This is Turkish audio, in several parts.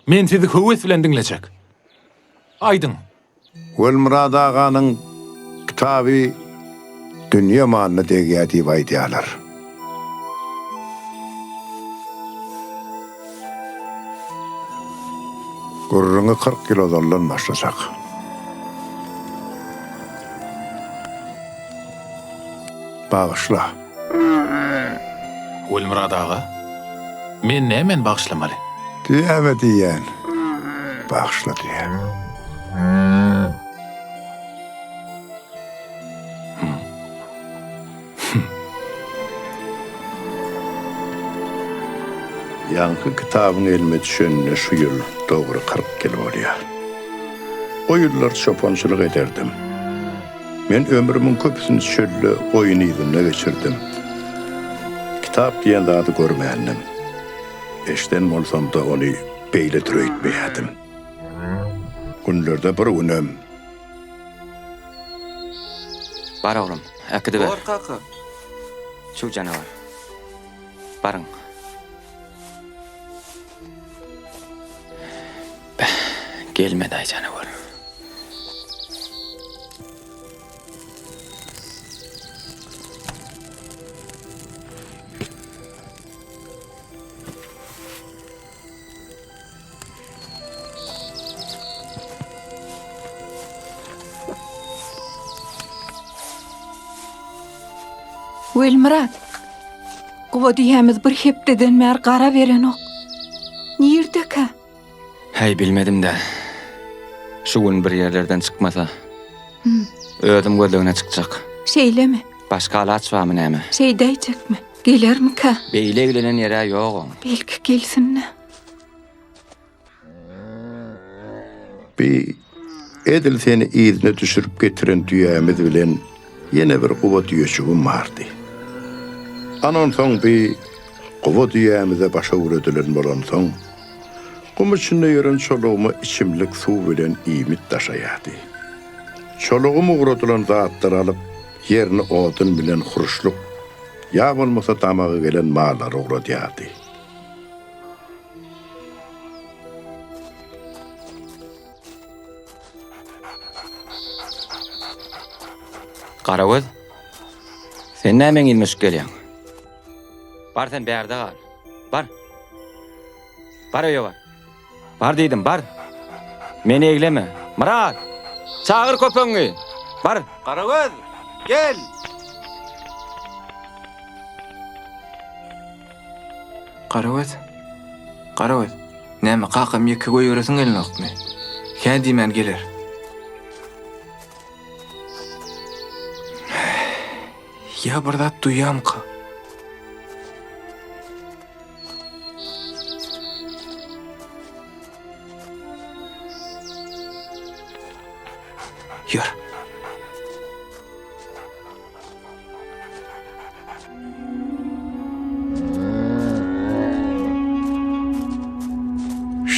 Men sizi höwes bilen dinlejek. Aydın. Welmurad aganyň kitaby dünýä maňyna degýär diýip aýdýarlar. Gurruňy 40 kilodallan başlasak. Bağışla. Welmurad aga. Men nämen bagşlamaly? Diýäme diýen. Bağışla diýen. Yankı kitabın elime düşenine şu yıl doğru 40 yıl oluyor. O yıllar çopançılık ederdim. Men ömrümün köpüsünü çöllü oyun ýylynda geçirdim. Kitap diyen zady görmeýändim. Eşden bolsam da onu beýle türeýtmeýärdim. Günlerde bir günüm. Bar oğlum, akıdı ver. Korkakı. Şu canavar. Barın. Gelmedi ay canavar. Welmurad, gowa diýämiz bir hepdeden mer gara beren ok. Nirde-ka? Hey bilmedim de. Şu gün bir yerlerden çıkmasa. Ödüm gözlüğüne çıkacak. Şeýlemi? Başka alaç var mı näme? Şeýdäýjekmi? Gelermi-ka? Beyle gülenen yere yok. Belki gelsinne. Bir edil seni ýerine düşürüp getiren düýämiz bilen yine bir gowa düýeçigim bardy. Anan soň bir gowa düýämize başa uredilen bolan soň gumuşynda ýören çoluguma içimlik suw bilen iýmit daşaýardy. Çolugum uğradylan zatlar alyp ýerini odun bilen huruşluk ýa bolmasa tamagy gelen mallar uğradýardy. Karavuz. Sen nämen ilmiş gelýän? Bar sen bärde gal. Bar. Bar öýe bar. Bar diýdim, bar. Meni egleme. Murat. Çağır köpeňi. Bar. Karagöz, gel. Karagöz. Näme kakam ýeke goýberesiň gelenokmy? Kä diýmän geler. Ya bir zat duýamka. Ýür.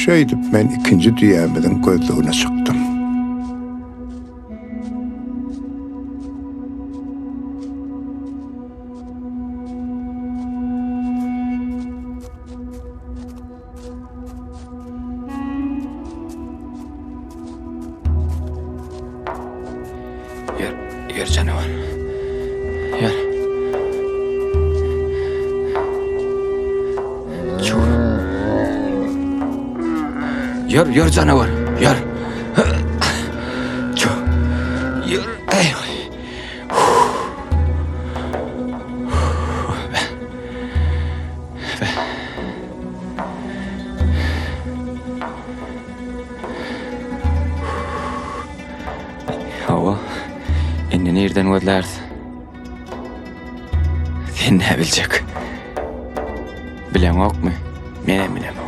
Şeýdip men ikinji düýämiziň gözlegine çykdym. Yür canavar. Yür. Yür canavar. Yür. Yür. Ey. Hava. Indi nereden gözlerdi? Sen ne bilecek? Bilen ok mu? Menem bilen ok.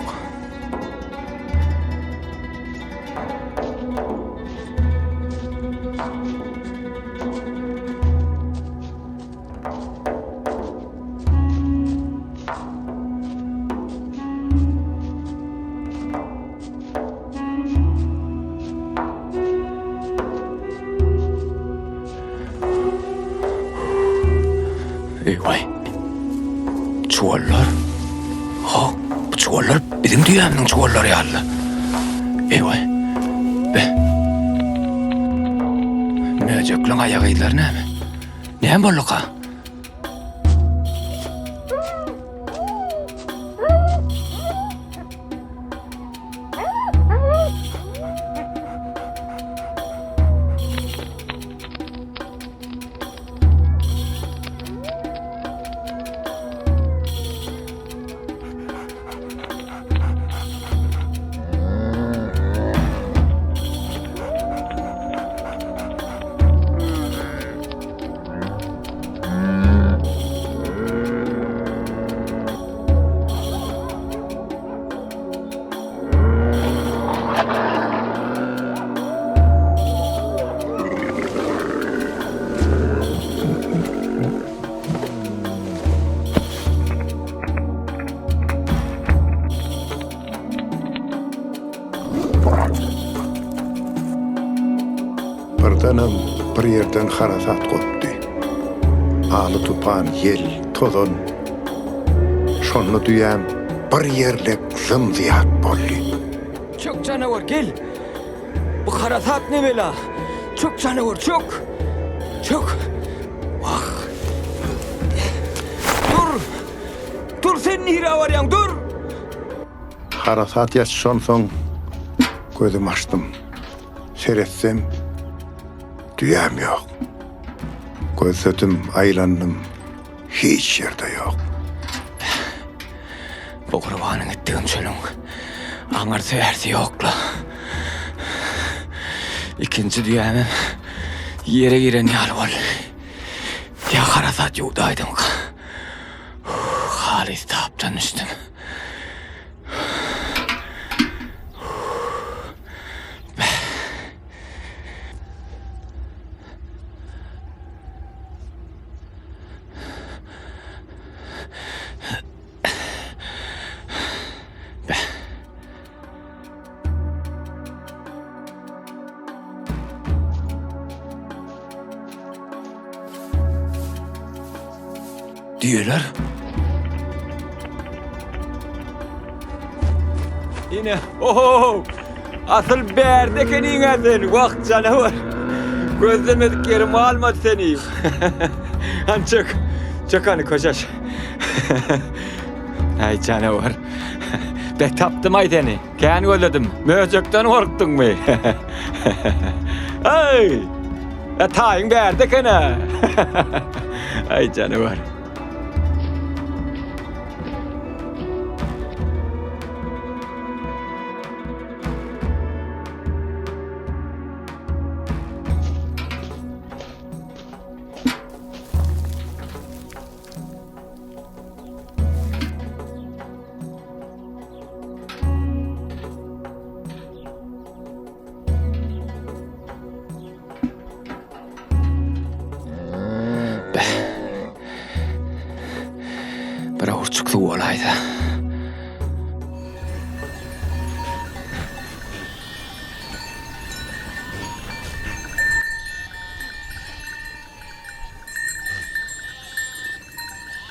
Vay. Çuvallar. Ha, bu çuvallar bizim dünyamın çuvalları ya Allah. Ewa. Be. Möjekleň aýagylar näme? Näme bolýar? Birdenem bir yerden harasat kopdy. Aly tupan yel, tozon. Şonu duýam bir yerlik zymzyat boldy. Çok canavar gel. Bu harasat ne bela? Çok canavar çok. Çok. Vah. Dur. Dur sen nire varyan dur. Harasat ýaşşan soň gözüm açdym. Seretsem düýäm ýok. Gözledim, aýlandym. Hiç ýerde ýok. Bu gurbanyň etdiğim çölüň aňar söýärsi ýokla. İkinci düýämem ýere giren ýaly bol. Ya harasat ýugdaýdym. Halis tapdan düşdüm. Diyorlar. Yine oho asıl berdekeniň sen vakt canavar. Gözlemedik yerimi almadı seni. Ançık. Çakanı koşaş. Ay canavar. Be tapdım ay seni. Kâni gözledim. Möjekden korktun mu? Ay. Taýyň berdekene. Ay canavar. Bir urçuklu olaydı.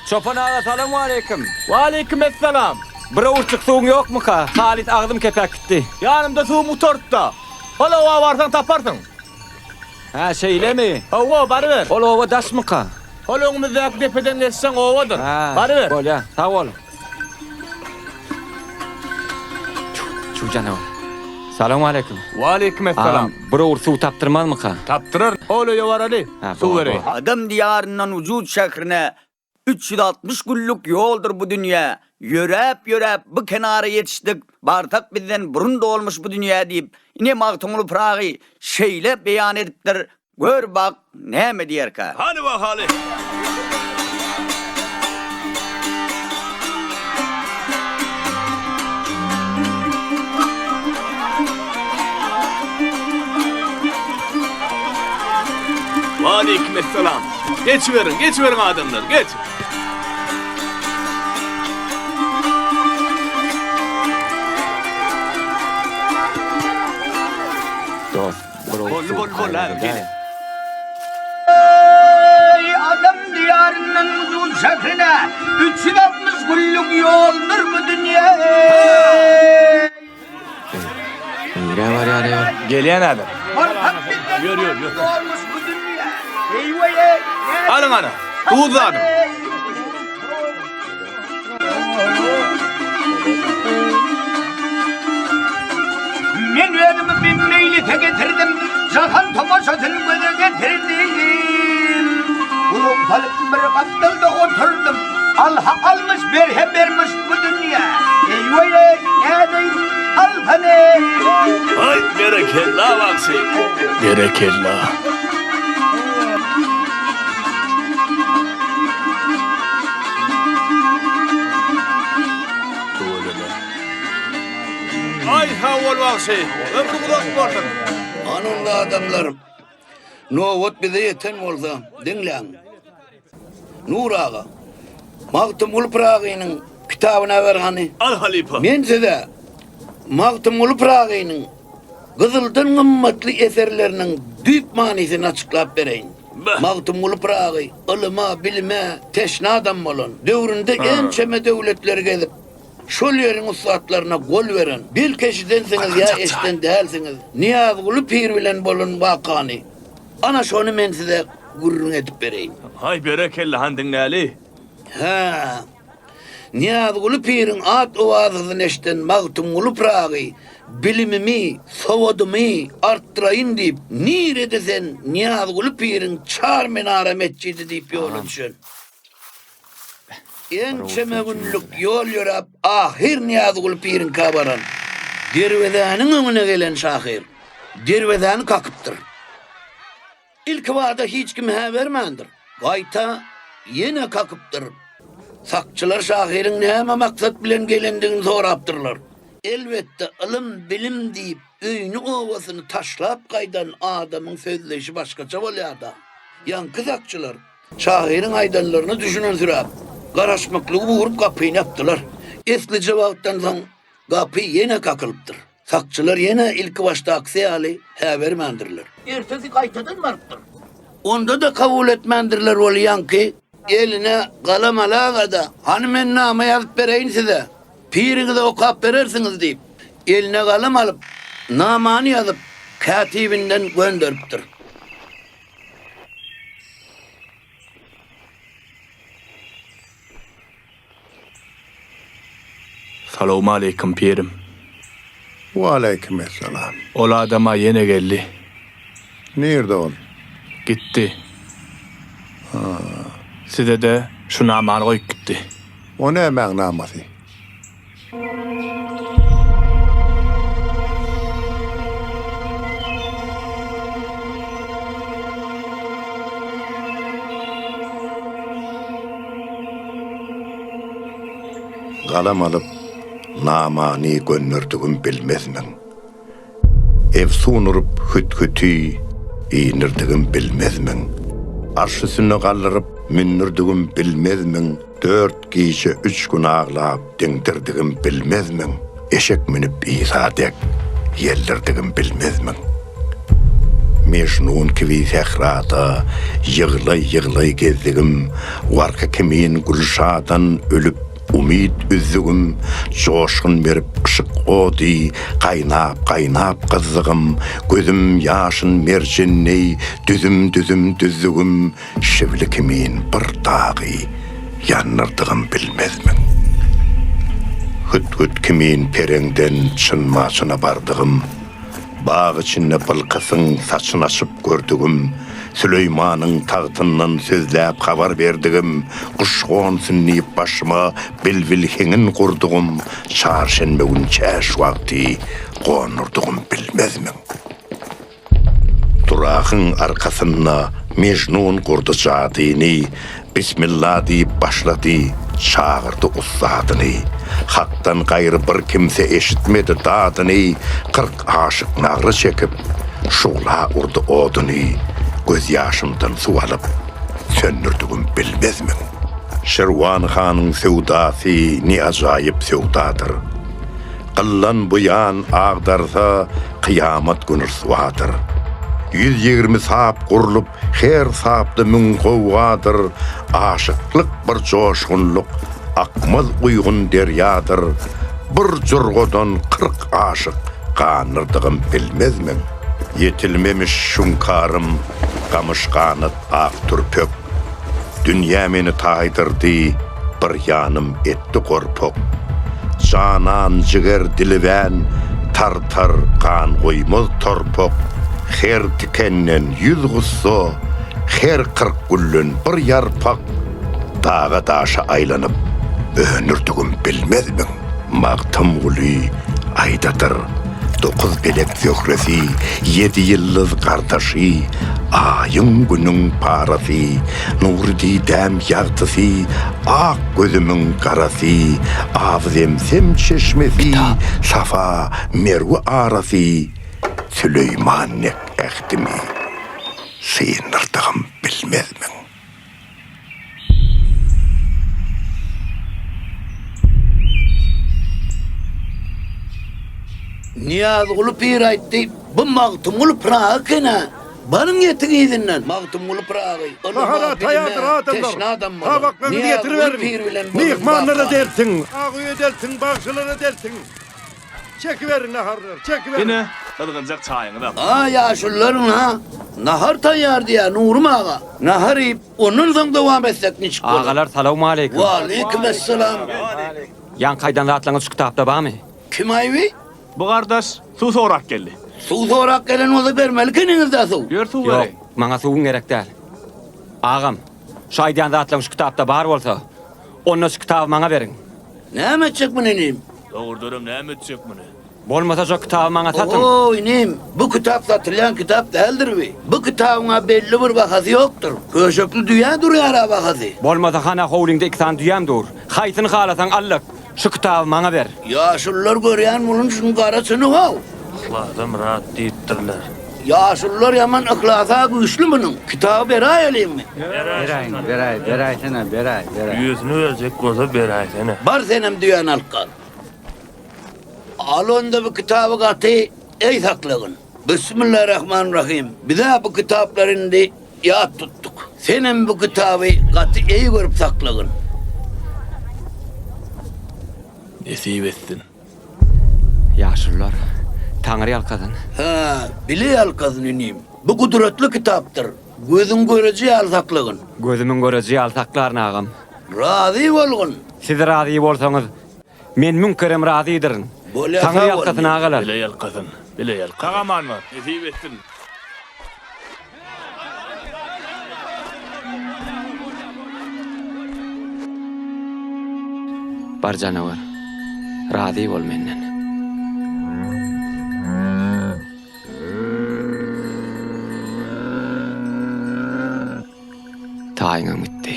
Çopan ağa salamu aleyküm. Wa aleykümselam. Bir urçuk suğun yok mu ka? Halit ağzım kepek gitti. Yanımda suğum utortda. Hala ova varsan taparsın. Ha şeyle mi? Ova bari ver. Ol ova daş mı ka? Holongumuzdaki tepeden geçsen ovadır. Bari ver. Bol ya, sağ ol. Şu canavar. Salamu aleyküm. Wa aleykümselam. Bir ur su taptırmaz mı ka? Taptırır. Olo yovarali. Ha, Su bol, verey. bol. Adam diyarından vücut şehrine 360 günlük yoldur bu dünya. Yörep bu kenara yetiştik. Bartak bizden burun da olmuş bu dünya deyip yine mağtumulu prağı şeyle beyan edipler. Gör bak ne mi diyer ka? Hadi bakalım. Wa aleykümselam. Geç verin adamlar, geç. Dost, bir ur su Bol, kaynadı, gelin. değil. Ey adam diyarından vücut şehrine 360 günlük yoldur bu dünya. Nere var ya? Geleyen adam. Yürü. Olmuş bu dünya. Eyvaya. Alın ana. Tuğuzlu adam. Men özümü bir meyli getirdim. Jahan tomaşasını göze getirdim. Uluk salıp bir kaptılda oturdum. Allah almış berhe vermiş bu dünya. Eyvaya ne al hani. Ay bereketla vaksi. Bereketla. Ay havol vaksi. Ömrü kulak vardır. Anonda adamlarım. Novot bize yeten olsa dinlen. Nur ağa. Magtum Ulprağı'nın kitabına ver hani. Al halifa. Men size Magtum Ulprağı'nın Kızıl'dan kımmatlı eserlerinin düp manisini açıklap vereyim. Bah. Magtum Ulprağı, ılıma, bilime, teşne adam olun. Dövründe en çeme devletleri gelip şol yerin ustaatlarına gol veren, bil keşidensiniz ya eşten değilsiniz. Niyaz ulu pir bilen bolun vakani. Ana şonu men size gurrun edip vereyim. Ay bereketla handın nali. Ha. Niyaz ulu pirin at ovazını eşten Magtum Ulprağı, bilimimi, sovadumu arttırayın deyip nire desen Niyaz ulu pirin çar menara mescidi deyip yolu düşün. En çeme günlük yol yorap ahir Niyaz ulu pirin kabaran. Dervedanın önüne gelen şahir. Dervedanı kakıptır. İlk vada hiç kim vermendir. Gayta yine kakıptır. Sakçılar şahirin neyme maksat bilen gelendiğini soraptırlar. Elbette ılım bilim deyip öynü ovasını taşlap kaydan adamın sözleşi başkaça olyada. Yankı sakçılar şahirin aydanlarını düşünün sürap. Karaşmaklığı vurup kapıyı yaptılar. Esli cevaptan son kapıyı yine kakılıptır. Sakçılar yine ilk başta aksi hali vermendirler. Ertesi kaytadan varıptır. Onda da kabul etmendirler ol yankı. Eline kalem alağada hanımen namı yazıp vereyim size. Pirini de okuyup verirsiniz deyip eline kalem alıp namanı yazıp katibinden gönderiptir. Selamun aleyküm pirim. Ve aleykümselam. Ol adama yine geldi. Nerede ol? Gitti. Size de şu namanı koyup gitti. O ne mağnaması? Kalem alıp namani gönürdüğüm bilmezmin. Efsunurup hüt-hütü iğnirdiğim bilmezmin. Arşısını kaldırıp münnürdüğüm bilmezmin. 4 gece 3 gün ağlayıp dindirdiğim bilmezmin. Eşek minip İsa'dek yeldirdiğim bilmezmin. Mecnun gibi sehrada yığlay gezdiğim, varka kimin gülşadan ölüp umid üzdüğüm, coşkun verip ışık odi, kaynap kızdığım, gözüm yaşın mercenni, düzüm düzdüğüm, şivli kimin bir dağı, yanırdığım bilmezmin. Hüt kimin perengden çınmasına bardığım, bağ içinde bılkısın saçın açıp gördüğüm, Süleyman'ın tahtından sözlep haber verdiğim, kuşğun sünniyip başıma bilvilhinin kurduğum, çarşenbe gün çeş vakti konurduğum bilmezmin. Durağın arkasına Mecnun kurdu cadini, Bismillah deyip başladı, çağırdı ustadını. Hak'tan gayrı bir kimse eşitmedi dadını, 40 aşık nağrı çekip, şuğla urdu odunu. Göz yaşımdan su alıp söndürdüğüm bilmezmin. Şirvan Han'ın sevdası ne acayip sevdadır. Kıllan bu yan ağdarsa kıyamet günü suadır. 120 sap kurulup her saplı mün kovvadır. Aşıklık bir coşkunluk akmaz uygun deryadır. Bir cürgodan 40 aşık Qanırdığım bilmezmin. Yetilmemiş şunkarım, qamışqanıt aq turpök. Dünya meni taydırdı, bir yanım etti korpok. Canan jiger dilivän, tartar qan qoymaz torpok. Her tikenden yüz gusso, her 40 güllün bir yarpak. Dağa daşa aylanıp, önürdüğüm bilmezmin. Maqtım guli aydadır, 9 belek zöhresi, 7 yıldız kardeşi, ayın günün parası, nurdi dem yağtısı, ak gözümün karası, avzemsem çeşmesi, safa merve arası, Süleymanek ehtimi, sıyınırdığım bilmezmin. Niyaz ulu pir aytdy, bu magtum ulu prağı kena. Barın yetin izinden. Magtum ulu prağı. Bahara tayadır adamlar. Tabaklarını getiriverin. Mihmanlara dersin. Ağıya dersin, bağışılara dersin. Çekiverin naharlar, çekiverin. Yine tadılacak çayını da. Aa yaşulların ha. Nahar tayar diye Nurum ağa. Nahar yiyip onun son devam etsek ne çıkıyor? Ağalar salamu aleyküm. Wa aleykümselam. Yan kaydan rahatlanız şu kitapta var mı? Kim ayvi? Bu kardeş su sorak geldi. Su sorak gelen ola vermeli kendinizde su. Gör su Yok, verey. bana suğun gerek değil. Ağam, şu aydan rahatlanız şu kitapta var olsa, onun şu kitabı bana verin. Ne emedecek bu nenim? Doğurdurum ne emedecek bunu? Bolmasa şu kitabı bana satın. Oo inim, bu kitap satılan kitap değildir mi? Bu kitabına belli bir bakası yoktur. Köşöklü dünya duruyor ara bakası. Bolmasa hana hoğlingde 2 tane düyem dur. Haytını halasan allık. Şu kitabı bana ver. Yaşlılar görüyen bunun şunun karasını hav. Allah'ım rahat deyittirler. Yaşlılar yaman ıhlasa güçlü bunun. Kitabı berayeliyim mi? Yüzünü verecek koza berayetene. Bar senem düyen alkan. Al onda bu kitabı katı ey saklığın. Bismillahirrahmanirrahim. Bir daha bu kitaplarında yad tuttuk. Senem bu kitabı katı iyi görüp saklığın. Nesip etsin. Yaşlılar, Tanrı yalkadın. Ha, bile alkazın ineyim. Bu kudretli kitaptır. Gözün göreceği al saklığın. Gözümün göreceği altaklarını ağam. Razı olgun. Siz razı bolsanız, men münkerim razıydırın. Böyle Tanrı sağ yalkasın olun. ağalar. Bile yalkasın. Bile yalkasın. Kagaman var. Nesip etsin. Bar canavar, razı bol menden. Tayına bitti.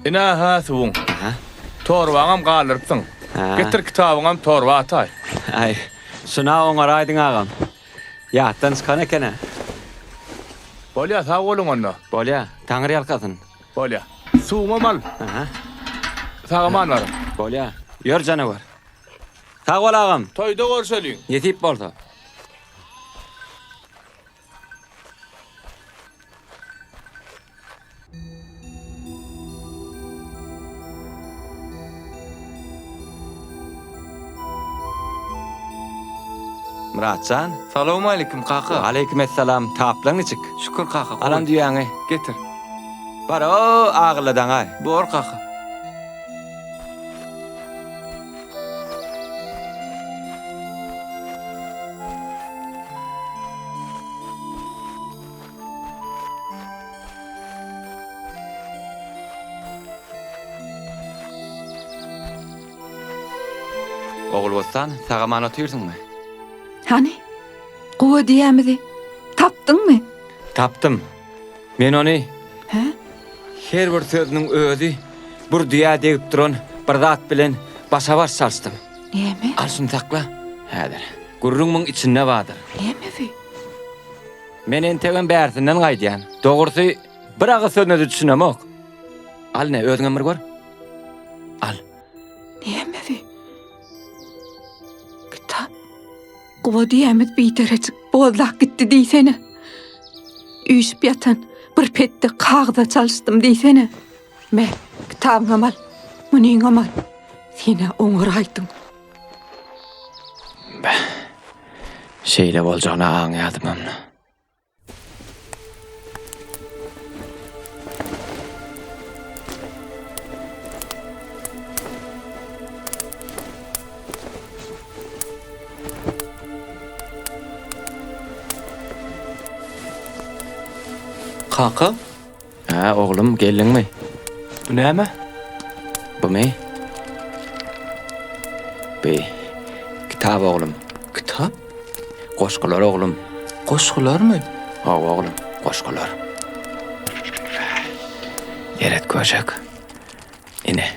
İna ha suğun. Aha. Torvağım qalırpsın. Ha. Getir kitabıngam torva atay. Ay, şuna oňaraýdyň ağam. Ýatdan çykan ekene. Bolya sağ olun onda. Bolya, Tanrı yalkasın. Bolya. Suğuma mal. Aha. Sağaman var. Bolya, ýör canavar. Sag bol ağam, Toyda görşeliň. yetip bolsa. Muratcan, Salamu aleyküm kaka. aleykümselam. Taplan içik. Şükür kaka. Alan düýäňi. Getir. Bar o ağladan ay. Bor kaka. Oğul bolsan, saga mana tüýürsiňmi? Hani? Guwa diýämidi. Tapdyňmy? Tapdym. Men ony He? her bir sözüniň özü bir düýä degip duran bir zat bilen başa baş salstym. Näme? Al şunu takla. Häzir. Gurrunmun içinde vardır. Näme vi? Men entegen bärsinden gaýdýan. Dogrusy bir agy sözüne düşünemek. Al ne özüňe bir gör. Al. Näme vi? Kitap. Gowa diýämiz biýterecek bozlak gitdi diýsene. Üýşüp ýatan bir petde kagda çalışdym diýsene. Me, kitabyňam al. Munyňam al. Sene oňuraýdyň. Şeýle boljagyna aňýadym amna. Kaka? Ha, oğlum geldiňmi? Bu näme? Bu me? Be. Kitap oğlum. Kitap? Goşgular oğlum. Goşgularmy? Ha oğlum, goşgular. Eret köşek. Ine.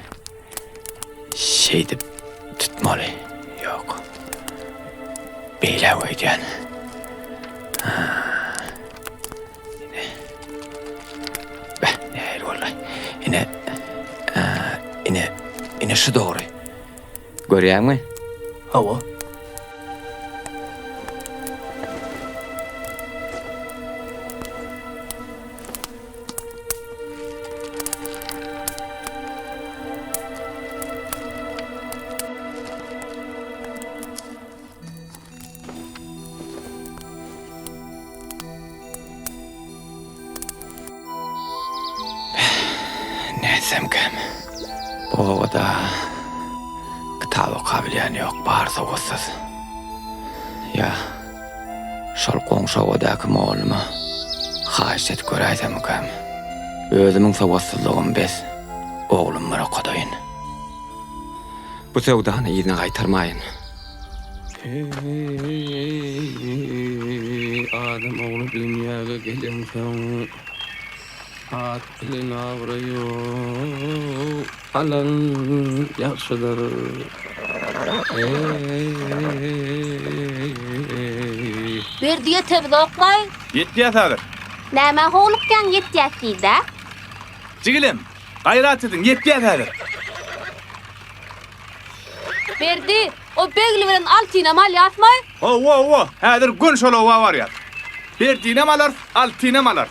Şeydi tutmalı. Yok. Beyle koydan. Hayır vallahi. Ine şu doğru. Görüyor musun? Hawa. Nesem kem. Bu da kitap okabiliyan yok, barsa olsuz. Ya, şol qoňşa odaky moğlumy haýyş et göräýsem kem. Özümiň sowatsyzlygym bes, oğlum mara kodaýyn. Bu sewdany ýyna gaýtarmaýyn. Adam oğlu dünýäge gelen soň at bilen awraýar. Alan ýaşydyr. Berdiye tebde okmay. Yetýär. Näme howlukkan yetýäsdi-de? Jigilim, gaýrat edin, yetýär. Berdi, o begli bilen altyna mal ýatmay. O, häzir gün şolawa barýar. Berdiňem alar, altyňam alar.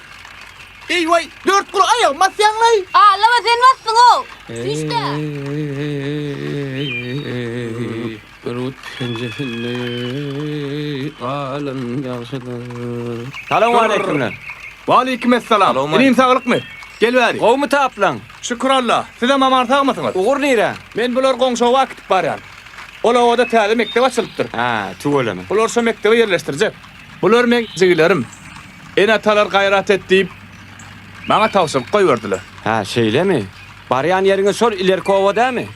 Ey vay, 4 kul aýag masýanlay. Ağlama sen bassın o. Düşde. Berut pencehinne alan ýaşydyr. Salamu aleyküm. Wa aleykum esselam. Inim saglykmy? Gel bäri. Gowmy taplan? Şükürallah. Size mamar tagmasyňyz? Ugur nire? Men bular goňşa wagt barýan. Ola oda täze mektep açylypdyr. Ha, tuwelemi. Bular şu mektebe yerleşdirjek. Bular men jigilerim. Enatalar gaýrat etdi. Bana tawsyp goýberdiler. Ha, şeýlemi? Barýan ýeriňe şol ilerki owada-my?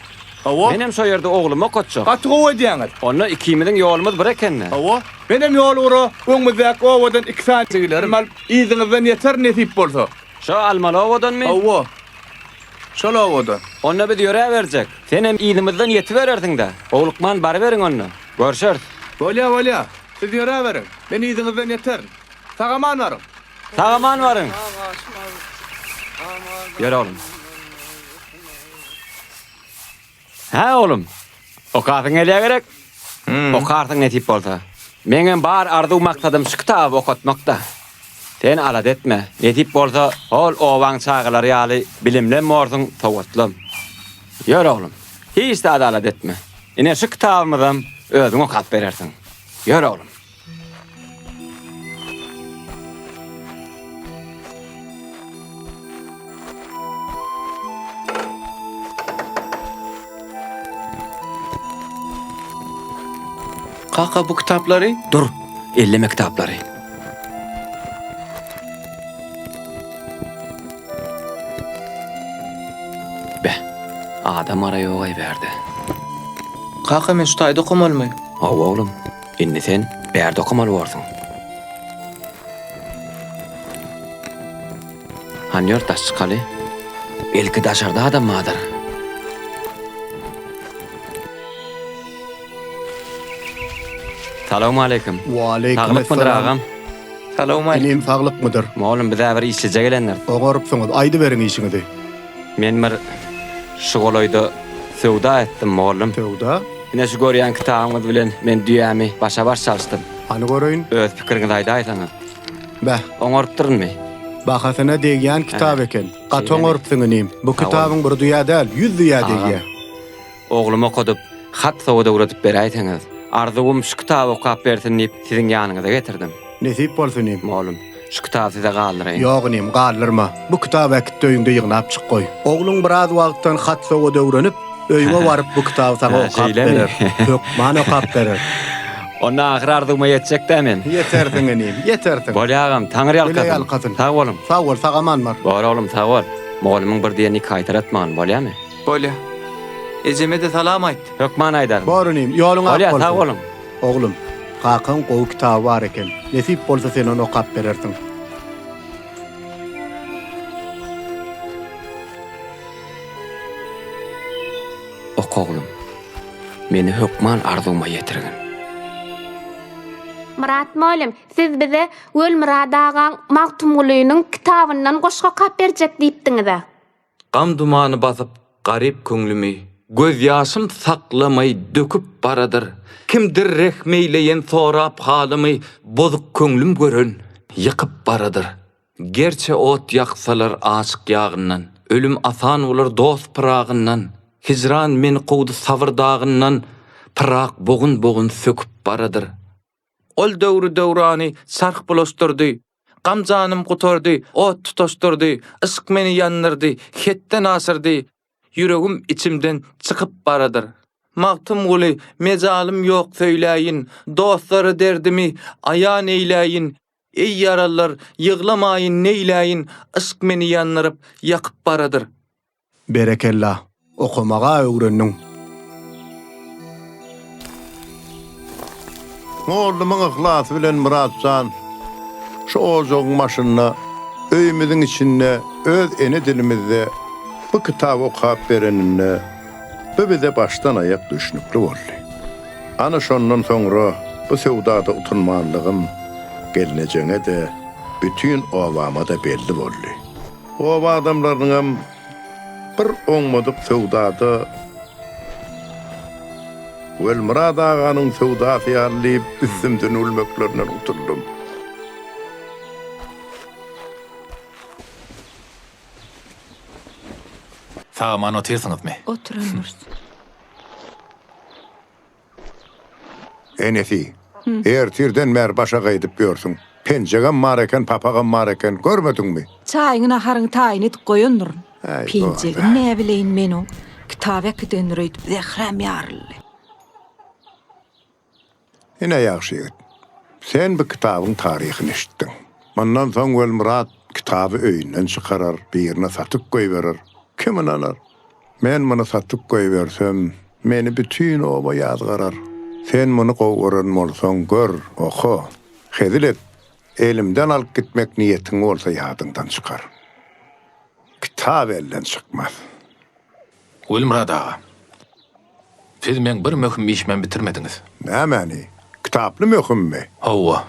Hawa. Menem şo ýerde ogluma gotjak. Gaty gowy diýäňiz. Onda ikimiziň ýolumyz bir ekenni. Hawa. Menem ýol ura öňmüzdäki owadan 2 saat jigilerim al iziňizden ýeter nesip bolsa. Şo almaly owadanmy? Hawa. Şol owadan. Onda biz ýöräberjek. Sen hem izimizden ýetibererdiň-de. Oglukman bar beriň onda. Görşer. Bolýa. Siz ýöräberin. Men iziňizden ýeter. Sagaman barym. Sagaman barın. Yürü oğlum. Ha oğlum. O kartın eleye gerek. O kartın etip bolsa. Meňem bar arzu maksadym şu kitabı okutmakda. Sen alat etme. Etip bolsa ol owaň çağılary ýaly bilimlen morsun tawatlam. Yürü oğlum. Hiç de alat etme. Ine şu kitabymyzam özüň okat berersiň. Yürü oğlum. Kaka bu kitaplary? Dur, elleme kitapları. Be, adam araya oğay verdi. Kaka men şu taýda okumalmy? Hawa oğlum, indi sen bärde okumaly bolarsyň. Hanýar taş çykaly? Elki daşarda adam madyr. Salamu aleykum. Wa aleykum Taglyk mıdır ağam? Salam aleykum. Inim saglyk mıdır? Oğlum bize bir işlice gelenler. Ogorupsyňyz, aýdy beriň işiňizi. Men bir şugoloyda sewda etdim oğlum. Tewda, Ine şu görýän kitabymyz bilen men düýämi başa baş çalyşdym. any göreýin. Öz pikiriňizi aýdaýsaňyz. Bäh, Oňorup durunmy? bahasyna degen kitap eken. Gato oňorupsyň inim. Bu kitabyň bir düýä däl, 100 düýä dege. Oğlum okudup, hat sowda uğratıp beraýsaňyz. Arzugum şu kitabı okap bersin diýip siziň ýanyňyza getirdim. Nesip bolsun inim. Oğlum, şu kitabı size galdyraýyn. Ýok inim, gallyrma. Bu kitap äkit öýüňde ýygnap çykoý. Ogluň biraz wagtdan hat sowda öwrenip, öýüňe baryp bu kitaby sana okap şeýlemi? berer. Ýok, mana okap berer. Ona ahir arzugyma ýetjek dämen. Yeterdiň inim, yeterdiň. Bolýagam, taňry Bile ýalkatyn. ýalkatyn. Sag bolum. Sag bol, sagaman bar. Bor oğlum, sag bol. Moğolumyň bir diýeni kaýtaratmagan bolýarmy? Bolya. Ejeme de salam aýt. Yok man aýdarym. Bor inim, ýoluň ak Bolýar, bolsun. sag bolum. Oglum, kakın gowy kitaby bar eken. Nesip bolsa sen onu okap berersiň. Ok oğlum. Meni hökman arzuma ýetirgin. Murat Molim, siz bize Göl Murad ağaň Magtumgulynyň kitabyndan goşga kap berjek diýipdiňiz. Gam dumany basyp, garyp köňlümi, göz ýaşym saklamay döküp baradyr. Kimdir rehmeýleýän sorap halymy, bozuk köňlüm görün, ýykyp baradyr. Gerçe ot ýaksalar aşyk ýagyndan, ölüm asan bolar dost pyragyndan, hicran meni gowdy sabr dagyndan, pyrak bogun söküp baradyr. Ol döwrü döwrany sarh bulaşdyrdy. Gam janym gutardy, ot tutaşdyrdy, ışık meni ýandyrdy, hetden asyrdy. Yüregim içimden çykyp baradyr. Magtumguly, mezalym ýok söýläýin, dostlary derdimi aýan eýläýin. Ey yaralar, ýyglamayın neýläýin, ışık meni ýandyryp ýakyp baradyr. Berekellah, okumaga öwrendiň. Oğlumun ihlasy bilen Muratjan şu ozoň maşynyna öýümizin içinde öz ene dilimizde bu kitabı okap berenine bu bize baştan ayak düşnükli boldy. Ana şondan soňra bu sewdada utunmanlygym gelnejeňe de bütün owama da belli boldy. O adamlaryň bir oňmadyk sewdada Göl Murad ağanyň sewdasy ýarlyp üstümden ölmeklerine oturdum. Sagaman otursaňyzmy? Oturanmyş. Enesi, ertirden mer başa gaýdyp görsün. Penjegem mar eken, papagam mar eken, görmediňmi? Çaýyň aharyň taýyn edip goýandyr. Ay, Pinjegim doğru. ne bileýin meni. Kitap ekiden röýdüp zehrem ýarly. Ine ýaxşy ýigit. Sen bu kitabyň taryhyny eşitdiň. Mandan soň Göl Murad kitaby öýünden çykarar, birine satyp goýberer. Kim anar? Men muny satyp goýbersem, meni bütün oba ýazgarar. Sen muny gowuran bolsaň gör, oku. Hedil et. Elimden alyp gitmek niýetiň bolsa ýadyňdan çykar. Kitap elden çykmaz. Göl Murad ağa. Siz men bir möhüm işmen bitirmediňiz. Nämäni? Kitaply möhümmi? Hawa.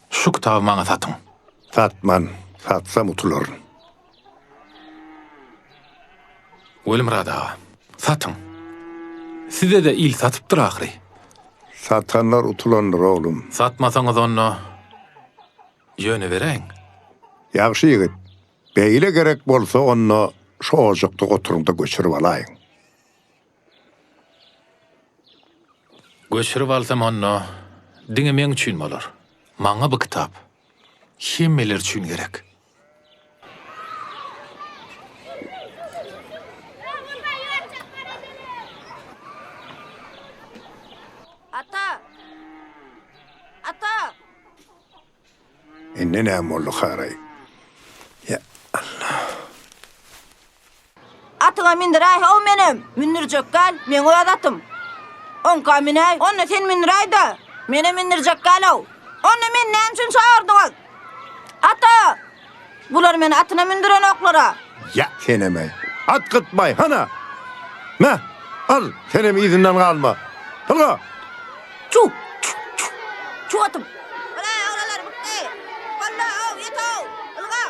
Şu kitaby maňa satyň. Satman, satsam utularyn. Göl Murad ağa. Satyň. Size de il satypdyr ahry. Satanlar utulanır oğlum. Satmasaňyz onu ýöne bereň. Ýaxşy ýigit. Beýle gerek bolsa onu şu ojukda oturumda göçürüp alaýyn. Göçürüp alsam onu diňe meň üçin bolar. Maňa bu kitap hemmeler üçin gerek. Ata! Ata! Enne näme boldy haray? Ya Atıma mindiray, o menim. Mindirjek gal, men oýadatym. On kaminay, onu sen mindiray da. Mene mindirjek gal o. Onu men näme üçin çağırdyň? Ata! Bular meni atyna mindiren oklara. ya senemey. At gitmay hana. Ne? Al, senem izinden kalma. Halga. Çu! Çuvatım. Olay oğlalar bitti. Valla av yetav. Ilga.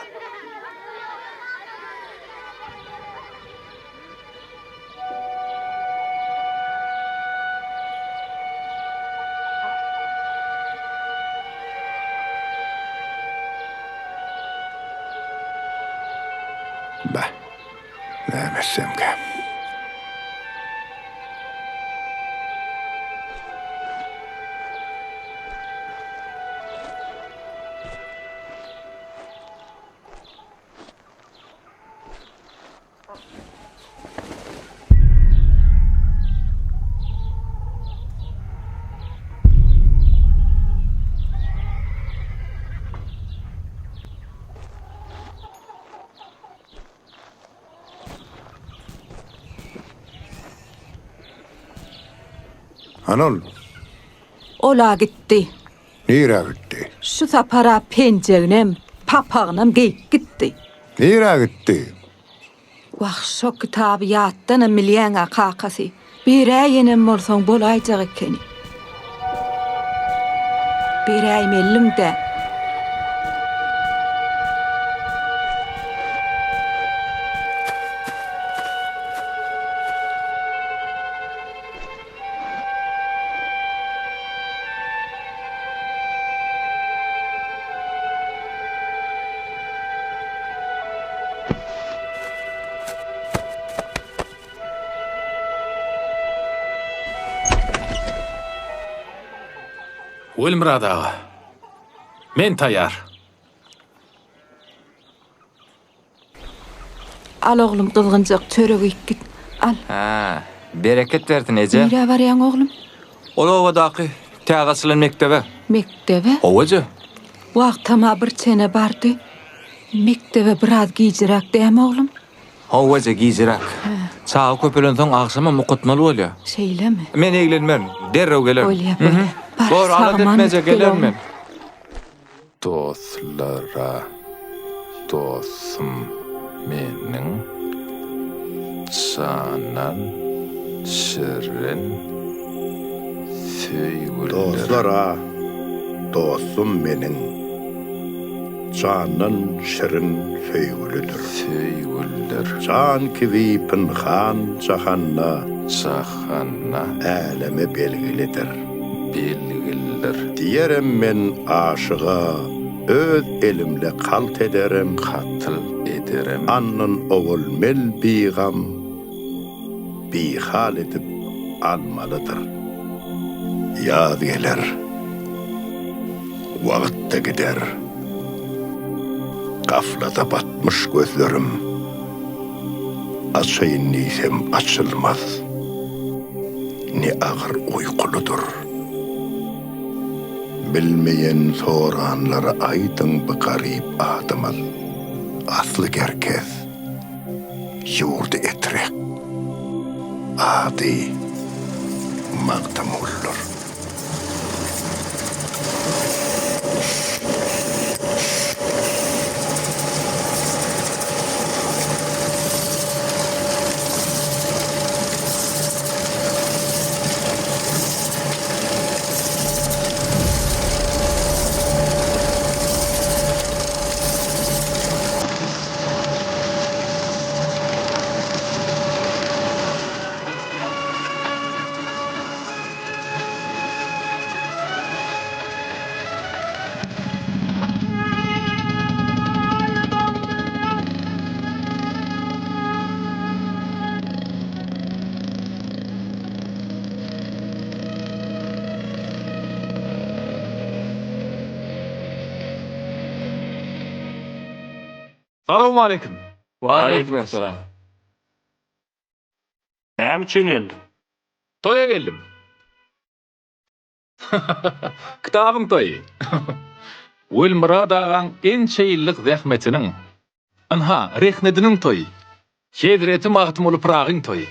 Bah, nämessem ki. Anol, Ola gitti. nira gitti? Şu sapara pencerinem, papağınam geyip gitti. Nira gitti? Vah şu kitabı yattan milyana kakası. Bir ayının bolson bolaycak ekeni. Bir ay mellum de. Wilmrad ağa. Men tayar. Al oğlum kızgıncak çörek git. Al. Ha, bereket versin ece. Nere var yan oğlum? Olovadaki tägaslyň mektebe. Mektebe. Owaja. Wagtama bir çene bardy. Mektebe biraz giyjirak däme oğlum? Owaja gizirak. Çağı köpelen soň akşama mukutmaly bolýar. Şeyleme. Men eglenmem. Derrew gelerim. Öyle böyle. Doğru, alat etmece gelerim men. Dostlara, dostum menin, canan, şirin, söýgüller. Dostlara, dostum menin, canan şirin söýgülidir. Söýgüller. Can kivi pinhan cahanna, Cahanna, äleme belgilidir. belgiller. Diyerem men aşığa, öz elimle kalt ederim. Katıl ederim. Annın oğul mel biğam, bihal edip almalıdır. Yad gelir, vakit de gider. Gaflata batmış gözlerim, açayın niysem açılmaz. Ne ağır uykuludur. Bilmeyen soranlara aydın bir garip adamız. Aslı herkes yurdu etrek. Adi magdamuldur. Salamu aleyküm. Aleykümselam. Näme üçin geldim? Toya geldim. Kitabın toyu. Wilmrad ağaň ençe ýyllyk zähmetiniň, anha rehnediniň toyu. Şeýdreti magtymly Pragyň toyu.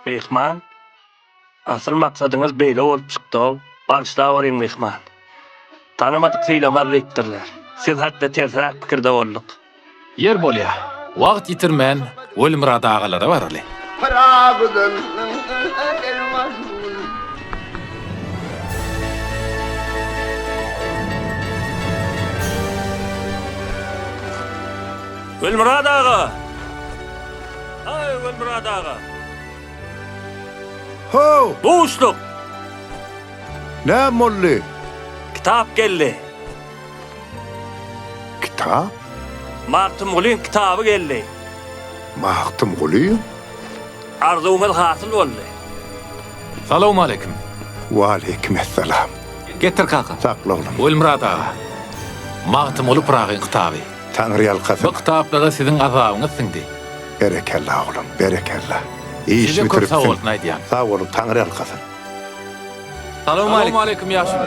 Mehman, asıl maksadyňyz beýle bolup çykdy. Başda boryň mehman. Tanımadyk syýlamar rektorlar. Siz hatda tersrak pikirde bolduk. Yer bolýa. Wagt ýitirmän Wilmrad ağalara barly. Pırağıdın Gülmurad ağa. Ay Gülmurad ağa. Ho! Boşluk. Ne molli? Kitap geldi. Kitap? Martım Gul'ün kitabı geldi. Mahtum Guliyum. Arzumuz hasıl oldu. Salamu aleyküm. Ve aleykümselam. Getir kaka. Sakla oğlum. Ölmürad ağa. Mağtım olup rağın kitabı. Tanrı yalkasın. Bu kitaplara sizin azabınız sindi. Berekallah oğlum, berekallah. İyi iş Size köp sağ bitiripsin. olsun aydiyan. Sağ olun, Tanrı yalkasın. Salamu Salamu aleyküm. aleyküm yaşım.